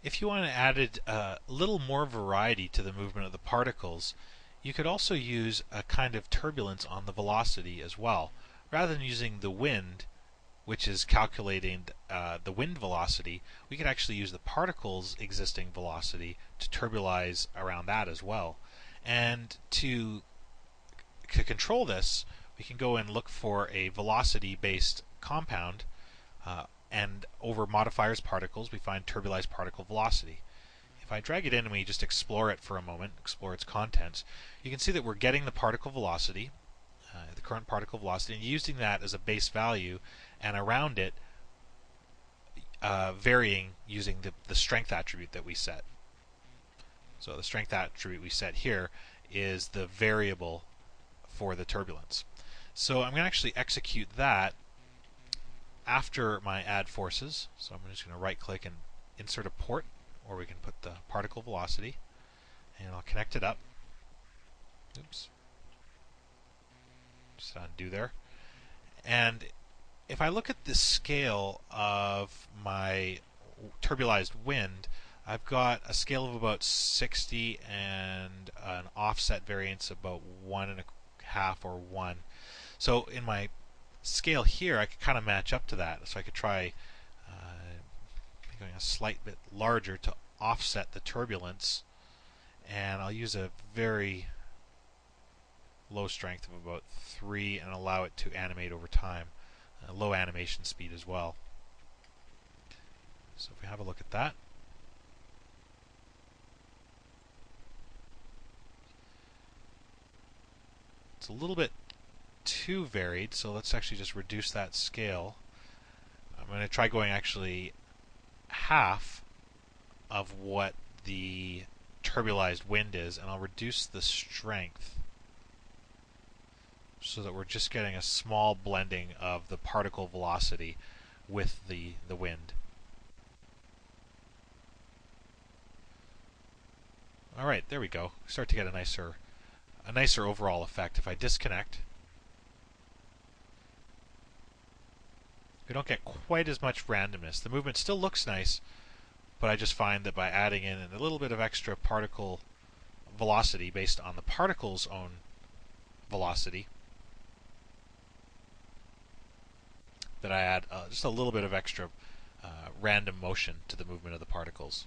If you want to add a little more variety to the movement of the particles, you could also use a kind of turbulence on the velocity as well. Rather than using the wind, which is calculating the wind velocity, we could actually use the particles' existing velocity to turbulize around that as well. And to control this, we can go and look for a velocity-based compound, and over modifiers particles, we find turbulized particle velocity. If I drag it in and we just explore it for a moment, explore its contents, you can see that we're getting the particle velocity, the current particle velocity, and using that as a base value, and around it varying using the strength attribute that we set. So the strength attribute we set here is the variable for the turbulence. So I'm going to actually execute that after my add forces. So I'm just going to right click and insert a port, or we can put the particle velocity, and I'll connect it up. Oops. Just undo there. And if I look at the scale of my turbulized wind, I've got a scale of about 60 and an offset variance about 1.5 or 1. So in my scale here, I could kind of match up to that. So I could try going a slight bit larger to offset the turbulence, and I'll use a very low strength of about 3 and allow it to animate over time. Low animation speed as well. So if we have a look at that, it's a little bit too varied, so let's actually just reduce that scale. I'm going to try going actually half of what the turbulized wind is, and I'll reduce the strength so that we're just getting a small blending of the particle velocity with the wind. Alright, there we go. Start to get a nicer overall effect. If I disconnect, we don't get quite as much randomness. The movement still looks nice, but I just find that by adding in a little bit of extra particle velocity based on the particle's own velocity, that I add just a little bit of extra random motion to the movement of the particles.